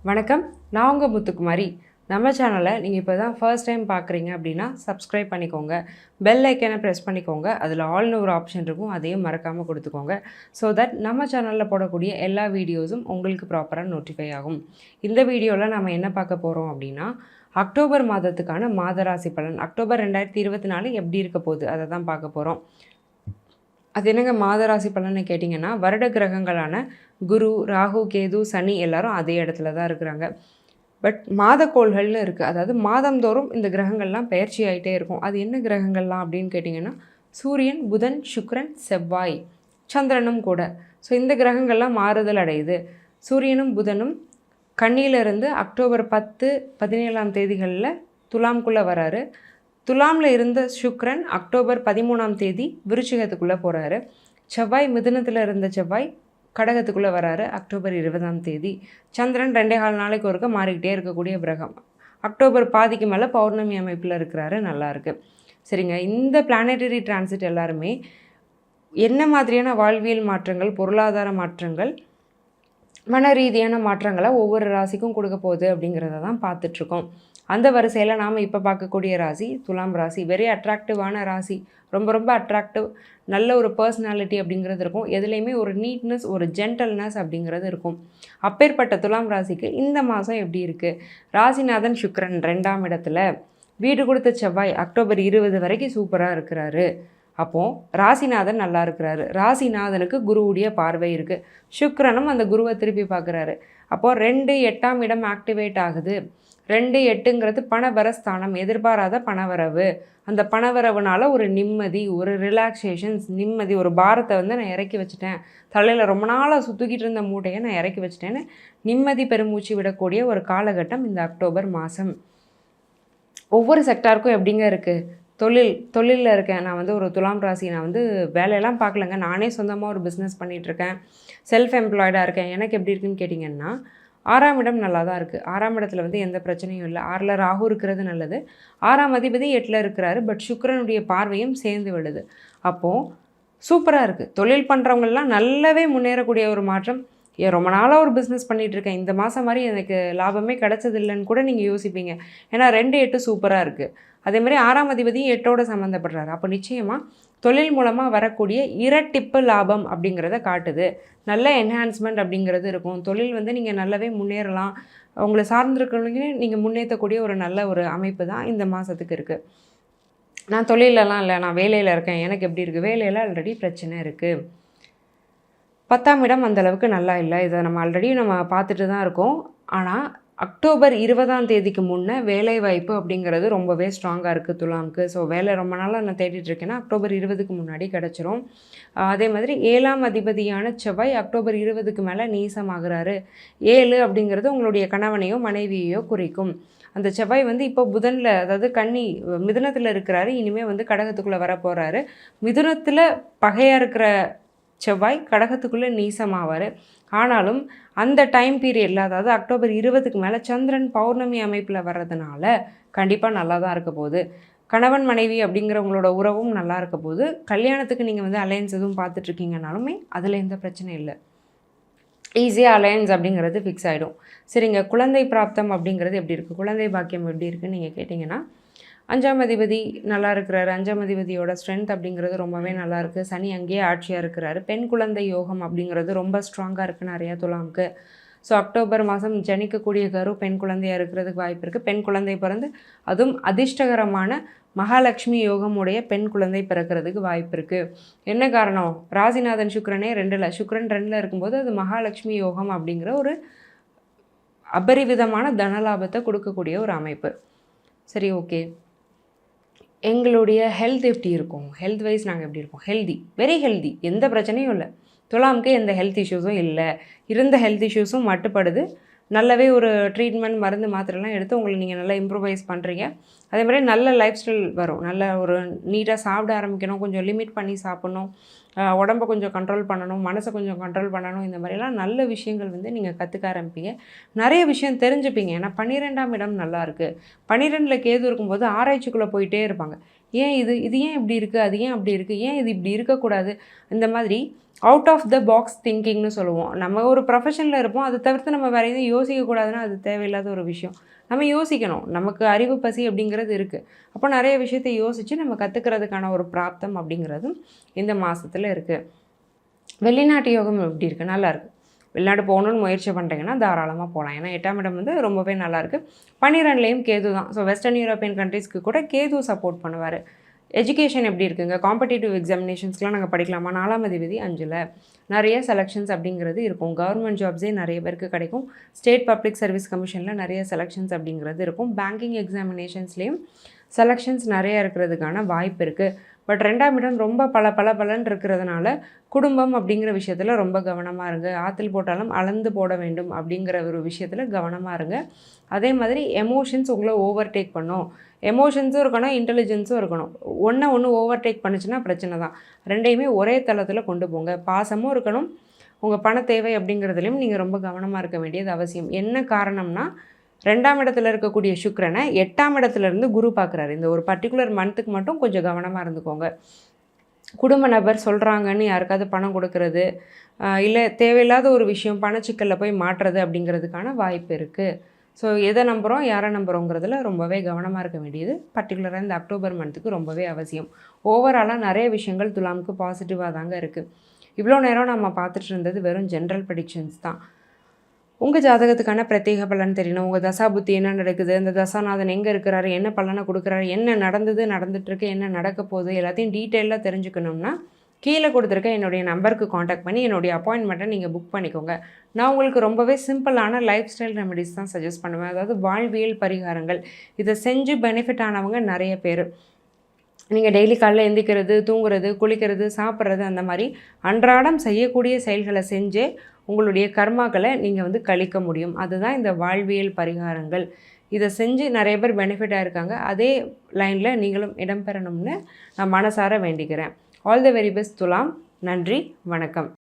வணக்கம், நான் உங்கள் முத்துக்குமாரி. நம்ம சேனலை நீங்கள் இப்போ தான் ஃபர்ஸ்ட் டைம் பார்க்குறீங்க அப்படின்னா சப்ஸ்கிரைப் பண்ணிக்கோங்க. பெல் ஐக்கனை ப்ரெஸ் பண்ணிக்கோங்க. அதில் ஆல்னு ஒரு ஆப்ஷன் இருக்கும், அதையும் மறக்காமல் கொடுத்துக்கோங்க. ஸோ தட் நம்ம சேனலில் போடக்கூடிய எல்லா வீடியோஸும் உங்களுக்கு ப்ராப்பராக நோட்டிஃபை ஆகும். இந்த வீடியோவில் நம்ம என்ன பார்க்க போகிறோம் அப்படின்னா, அக்டோபர் மாதத்துக்கான மாதராசி பலன் அக்டோபர் 2024 எப்படி இருக்க போகுது அதை தான் பார்க்க போகிறோம். அது என்னங்க மாதராசி பலன்னு கேட்டிங்கன்னா, வருட கிரகங்களான குரு, ராகு, கேது, சனி எல்லாரும் அதே இடத்துல தான் இருக்கிறாங்க. பட் மாதக்கோள்கள்னு இருக்குது. அதாவது மாதந்தோறும் இந்த கிரகங்கள்லாம் பயிற்சி ஆகிட்டே இருக்கும். அது என்ன கிரகங்கள்லாம் அப்படின்னு கேட்டிங்கன்னா, சூரியன், புதன், சுக்கிரன், செவ்வாய், சந்திரனும் கூட. ஸோ இந்த கிரகங்கள்லாம் மாறுதல் அடையுது. சூரியனும் புதனும் கன்னியிலிருந்து அக்டோபர் 10, 17ஆம் தேதிகளில் துலாம்குள்ளே வராரு. துலாமில் இருந்த சுக்கிரன் அக்டோபர் 13ஆம் தேதி விருச்சிகத்துக்குள்ளே போகிறாரு. செவ்வாய் மிதுனத்தில் இருந்த செவ்வாய் கடகத்துக்குள்ளே வராரு அக்டோபர் 20ஆம் தேதி. சந்திரன் 2.25 நாளைக்கு ஒருக்க மாறிக்கிட்டே இருக்கக்கூடிய கிரகம். அக்டோபர் பாதிக்கு மேலே பௌர்ணமி அமைப்பில் இருக்கிறாரு. நல்லாயிருக்கு. சரிங்க, இந்த பிளானட்டரி டிரான்சிட் எல்லாருமே என்ன மாதிரியான வாழ்வியல் மாற்றங்கள், பொருளாதார மாற்றங்கள், மன ரீதியான மாற்றங்களை ஒவ்வொரு ராசிக்கும் கொடுக்க போகுது அப்படிங்கிறத தான் பார்த்துட்ருக்கோம். அந்த வரிசையில் நாம் இப்போ பார்க்கக்கூடிய ராசி துலாம் ராசி. வெரி அட்ராக்டிவான ராசி. ரொம்ப ரொம்ப அட்ராக்டிவ். நல்ல ஒரு பர்சனாலிட்டி அப்படிங்கிறது இருக்கும். எதுலேயுமே ஒரு நீட்னஸ், ஒரு ஜென்டல்னஸ் அப்படிங்கிறது இருக்கும். அப்பேற்பட்ட துலாம் ராசிக்கு இந்த மாதம் எப்படி இருக்குது? ராசிநாதன் சுக்கிரன் 2ஆம் இடத்துல, வீடு கொடுத்த செவ்வாய் அக்டோபர் 20 வரைக்கும் சூப்பராக இருக்கிறாரு. அப்போது ராசிநாதன் நல்லா இருக்கிறாரு. ராசிநாதனுக்கு குருவுடைய பார்வை இருக்குது. சுக்கிரனும் அந்த குருவை திருப்பி பார்க்குறாரு. அப்போது 2, 8ஆம் இடம் ஆக்டிவேட் ஆகுது. 2, 8ங்கிறது பணவரஸ்தானம், எதிர்பாராத பணவரவு. அந்த பணவரவுனால ஒரு நிம்மதி, ஒரு ரிலாக்ஸேஷன்ஸ், நிம்மதி, ஒரு பாரத்தை நான் இறக்கி வச்சுட்டேன், தலையில் ரொம்ப நாளாக சுற்றிக்கிட்டு இருந்த மூட்டையை நான் இறக்கி வச்சுட்டேன்னு நிம்மதி பெருமூச்சு விடக்கூடிய ஒரு காலகட்டம் இந்த அக்டோபர் மாதம். ஒவ்வொரு செக்டாருக்கும் எப்படிங்க இருக்குது? தொழிலில் இருக்கேன். நான் ஒரு துலாம் ராசி. நான் வேலையெல்லாம் பார்க்கலங்க. நானே சொந்தமாக ஒரு பிஸ்னஸ் பண்ணிகிட்ருக்கேன். செல்ஃப் எம்ப்ளாய்டாக இருக்கேன். எனக்கு எப்படி இருக்குன்னு கேட்டிங்கன்னா, 6ஆம் இடம் நல்லா தான் இருக்குது. 6ஆம் இடத்துல எந்த பிரச்சனையும் இல்லை. 6ல் ராகு இருக்கிறது நல்லது. 6ஆம் அதிபதி 8ல் இருக்கிறாரு. பட் சுக்கிரனுடைய பார்வையும் சேர்ந்து விடுது. அப்போது சூப்பராக இருக்குது. தொழில் பண்ணுறவங்களாம் நல்லாவே முன்னேறக்கூடிய ஒரு மாற்றம். ரொம்ப நாளாக ஒரு பிஸ்னஸ் பண்ணிகிட்ருக்கேன், இந்த மாதம் மாதிரி எனக்கு லாபமே கிடச்சதில்லைன்னு கூட நீங்கள் யோசிப்பீங்க. ஏன்னா 2, 8 சூப்பராக இருக்குது. அதேமாதிரி 6ஆம் அதிபதியும் 8ஓட சம்மந்தப்படுறாரு. அப்போ நிச்சயமாக தொழில் மூலமாக வரக்கூடிய இரட்டிப்பு லாபம் அப்படிங்கிறத காட்டுது. நல்ல என்ஹான்ஸ்மெண்ட் அப்படிங்கிறது இருக்கும். தொழில் நீங்கள் நல்லாவே முன்னேறலாம். உங்களை சார்ந்திருக்கிறவங்க நீங்கள் முன்னேற்றக்கூடிய ஒரு நல்ல ஒரு அமைப்பு தான் இந்த மாதத்துக்கு இருக்குது. நான் தொழிலெலாம் இல்லை, நான் வேலையில் இருக்கேன், எனக்கு எப்படி இருக்குது? வேலையில் ஆல்ரெடி பிரச்சனை இருக்குது. 10ஆம் இடம் அந்தளவுக்கு நல்லா இல்லை. இதை நம்ம ஆல்ரெடி பார்த்துட்டு தான் இருக்கோம். ஆனால் அக்டோபர் 20ஆம் தேதிக்கு முன்னே வேலைவாய்ப்பு அப்படிங்கிறது ரொம்பவே ஸ்ட்ராங்காக இருக்குது துலாமுக்கு. ஸோ வேலை ரொம்ப நாளாக நான் தேடிட்டுருக்கேன்னா அக்டோபர் 20க்கு முன்னாடி கிடச்சிரும். அதே மாதிரி 7ஆம் அதிபதியான செவ்வாய் அக்டோபர் 20க்கு மேலே நீசமாகிறாரு. 7 அப்படிங்கிறது உங்களுடைய கணவனையோ மனைவியையோ குறிக்கும். அந்த செவ்வாய் இப்போ புதனில், அதாவது கன்னி மிதுனத்தில் இருக்கிறாரு. இனிமேல் கடகத்துக்குள்ளே வர போகிறாரு. மிதுனத்தில் பகையாக இருக்கிற செவ்வாய் கடகத்துக்குள்ளே நீசமாவார். ஆனாலும் அந்த டைம் பீரியடில், அதாவது அக்டோபர் 20க்கு மேலே சந்திரன் பௌர்ணமி அமைப்பில் வர்றதுனால கண்டிப்பாக நல்லா தான் இருக்க போகுது. கணவன் மனைவி அப்படிங்கிறவங்களோட உறவும் நல்லா இருக்க போகுது. கல்யாணத்துக்கு நீங்கள் அலையன்ஸ் எதுவும் பார்த்துட்ருக்கீங்கனாலுமே அதில் எந்த பிரச்சனையும் இல்லை. ஈஸியாக அலையன்ஸ் அப்படிங்கிறது ஃபிக்ஸ் ஆகிடும். சரிங்க, குழந்தை பிராப்தம் அப்படிங்கிறது எப்படி இருக்குது? குழந்தை பாக்கியம் எப்படி இருக்குதுன்னு நீங்கள் கேட்டிங்கன்னா, 5ஆம் அதிபதி நல்லா இருக்கிறாரு. 5ஆம் அதிபதியோட ஸ்ட்ரென்த் அப்படிங்கிறது ரொம்பவே நல்லாயிருக்கு. சனி அங்கேயே ஆட்சியாக இருக்கிறாரு. பெண் குழந்தை யோகம் அப்படிங்கிறது ரொம்ப ஸ்ட்ராங்காக இருக்குது நிறையா துலாமுக்கு. ஸோ அக்டோபர் மாதம் ஜனிக்கக்கூடிய கரு பெண் குழந்தையாக இருக்கிறதுக்கு வாய்ப்பு இருக்குது. பெண் குழந்தை பிறந்து அதுவும் அதிர்ஷ்டகரமான மகாலட்சுமி யோகம் உடைய பெண் குழந்தை பிறக்கிறதுக்கு வாய்ப்பு இருக்குது. என்ன காரணம்? ராசிநாதன் சுக்கிரனே 2ல், சுக்கிரன் 2ல் இருக்கும்போது அது மகாலட்சுமி யோகம் அப்படிங்கிற ஒரு அபரிவிதமான தனலாபத்தை கொடுக்கக்கூடிய ஒரு அமைப்பு. சரி, ஓகே. எங்களுடைய ஹெல்த் எப்படி இருக்கும்? ஹெல்த் வைஸ் நாங்கள் எப்படி இருக்கோம்? Healthy, very healthy. எந்த பிரச்சனையும் இல்லை. துலாமுக்கு எந்த ஹெல்த் இஷ்யூஸும் இல்லை. இருந்த ஹெல்த் இஷ்யூஸும் மட்டுப்படுது. நல்லாவே ஒரு ட்ரீட்மெண்ட், மருந்து, மாத்திரைலாம் எடுத்து உங்களை நீங்கள் நல்லா இம்ப்ரூவைஸ் பண்ணுறீங்க. அதே மாதிரி நல்ல லைஃப் ஸ்டைல் வரும். நல்ல ஒரு நீட்டாக சாப்பிட ஆரம்பிக்கணும், கொஞ்சம் லிமிட் பண்ணி சாப்பிட்ணும், உடம்பை கொஞ்சம் கண்ட்ரோல் பண்ணணும், மனசை கொஞ்சம் கண்ட்ரோல் பண்ணணும். இந்த மாதிரிலாம் நல்ல விஷயங்கள் நீங்கள் கற்றுக்க ஆரம்பிப்பீங்க. நிறைய விஷயம் தெரிஞ்சுப்பீங்க. ஏன்னா 12ஆம் இடம் நல்லாயிருக்கு. 12ல் கேது இருக்கும்போது ஆராய்ச்சிக்குள்ளே போயிட்டே இருப்பாங்க. ஏன் இது ஏன் இப்படி இருக்குது, அது ஏன் அப்படி இருக்குது, ஏன் இது இப்படி இருக்கக்கூடாது, இந்த மாதிரி அவுட் ஆஃப் த பாக்ஸ் திங்கிங்னு சொல்லுவோம். நம்ம ஒரு ப்ரொஃபஷனில் இருப்போம், அதை தவிர்த்து நம்ம வேறு எதுவும் யோசிக்கக்கூடாதுன்னா அது தேவையில்லாத ஒரு விஷயம். நம்ம யோசிக்கணும், நமக்கு அறிவு பசி அப்படிங்கிறது இருக்குது. அப்போ நிறைய விஷயத்தை யோசித்து நம்ம கற்றுக்கிறதுக்கான ஒரு பிராப்தம் அப்படிங்கிறதும் இந்த மாதத்தில் இருக்குது. வெளிநாட்டு யோகம் எப்படி இருக்குது? நல்லாயிருக்கு. வெளிநாடு போகணுன்னு முயற்சி பண்ணுறீங்கன்னா தாராளமாக போகலாம். ஏன்னா 8ஆம் இடம் வந்து ரொம்பவே நல்லாயிருக்கு. 12லேயும் கேது தான். ஸோ வெஸ்டர்ன் யூரோப்பியன் கண்ட்ரீஸ்க்கு கூட கேது சப்போர்ட் பண்ணுவார். எஜுகேஷன் எப்படி இருக்குங்க? காம்படிட்டிவ் எக்ஸாமினேஷன்ஸ்லாம் நாங்கள் படிக்கலாமா? 4ஆம் அதிபதி 5ல் நிறைய செலெக்ஷன்ஸ் அப்படிங்கிறது இருக்கும். கவர்மெண்ட் ஜாப்ஸே நிறைய பேருக்கு கிடைக்கும். ஸ்டேட் பப்ளிக் சர்வீஸ் கமிஷனில் நிறைய செலெக்ஷன்ஸ் அப்படிங்கிறது இருக்கும். பேங்கிங் எக்ஸாமினேஷன்ஸ்லேயும் செலெக்ஷன்ஸ் நிறைய இருக்கிறதுக்கான வாய்ப்பு இருக்குது. பட் 2ஆம் இடம் ரொம்ப பலன்னு இருக்கிறதுனால குடும்பம் அப்படிங்கிற விஷயத்தில் ரொம்ப கவனமாக இருங்க. ஆற்றில் போட்டாலும் அளந்து போட வேண்டும் அப்படிங்கிற ஒரு விஷயத்தில் கவனமாக இருங்க. அதே மாதிரி எமோஷன்ஸ் உங்களை ஓவர்டேக் பண்ணும். எமோஷன்ஸும் இருக்கணும், இன்டெலிஜென்ஸும் இருக்கணும். ஒன்று ஓவர்டேக் பண்ணுச்சுன்னா பிரச்சனை தான். ரெண்டையுமே ஒரே தளத்தில் கொண்டு போங்க. பாசமும் இருக்கணும், உங்கள் பண தேவை அப்படிங்கிறதுலையும் நீங்கள் ரொம்ப கவனமாக இருக்க வேண்டியது அவசியம். என்ன காரணம்னா 2ஆம் இடத்துல இருக்கக்கூடிய சுக்கிரனை 8ஆம் இடத்துலேருந்து குரு பார்க்குறாரு. இந்த ஒரு பர்டிகுலர் மந்த்துக்கு மட்டும் கொஞ்சம் கவனமாக இருந்துக்கோங்க. குடும்ப நபர் சொல்கிறாங்கன்னு யாருக்காவது பணம் கொடுக்கறது, இல்லை தேவையில்லாத ஒரு விஷயம் பணச்சிக்கலில் போய் மாட்டுறது அப்படிங்கிறதுக்கான வாய்ப்பு இருக்குது. ஸோ எதை நம்புகிறோம், யாரை நம்புகிறோங்கிறதுல ரொம்பவே கவனமாக இருக்க வேண்டியது பர்டிகுலராக இந்த அக்டோபர் மந்த்துக்கு ரொம்பவே அவசியம். ஓவராலாக நிறைய விஷயங்கள் துலாமுக்கு பாசிட்டிவாக தாங்க இருக்குது. இவ்வளோ நேரம் நம்ம பார்த்துட்டு இருந்தது வெறும் ஜென்ரல் ப்ரெடிக்ஷன்ஸ் தான். உங்கள் ஜாதகத்துக்கான பிரத்யேக பலன் தெரியணும், உங்கள் தசா புத்தி என்ன நடக்குது, இந்த தசாநாதன் எங்கே இருக்கிறாரு, என்ன பலனை கொடுக்குறாரு, என்ன நடந்துட்டுருக்கு, என்ன நடக்க போகுது, எல்லாத்தையும் டீட்டெயிலாக தெரிஞ்சுக்கணும்னா கீழே கொடுத்துருக்க என்னுடைய நம்பருக்கு காண்டாக்ட் பண்ணி என்னுடைய அப்பாயின்மெண்ட்டை நீங்கள் புக் பண்ணிக்கோங்க. நான் உங்களுக்கு ரொம்பவே சிம்பிளான லைஃப் ஸ்டைல் ரெமெடிஸ் தான் சஜஸ்ட் பண்ணுவேன். அதாவது வாழ்வியல் பரிகாரங்கள். இதை செஞ்சு பெனிஃபிட் ஆனவங்க நிறைய பேர். நீங்கள் டெய்லி காலையில் எந்திக்கிறது, தூங்குறது, குளிக்கிறது, சாப்பிட்றது, அந்த மாதிரி அன்றாடம் செய்யக்கூடிய செயல்களை செஞ்சே உங்களுடைய கர்மாக்களை நீங்கள் வந்து கழிக்க முடியும். அதுதான் இந்த வாழ்வியல் பரிகாரங்கள். இதை செஞ்சு நிறைய பேர் பெனிஃபிட் ஆகிருக்காங்க. அதே லைனில் நீங்களும் இடம்பெறணும்னு நான் மனசார வேண்டிக்கிறேன். ஆல் தி வெரி பெஸ்ட் துலாம். நன்றி, வணக்கம்.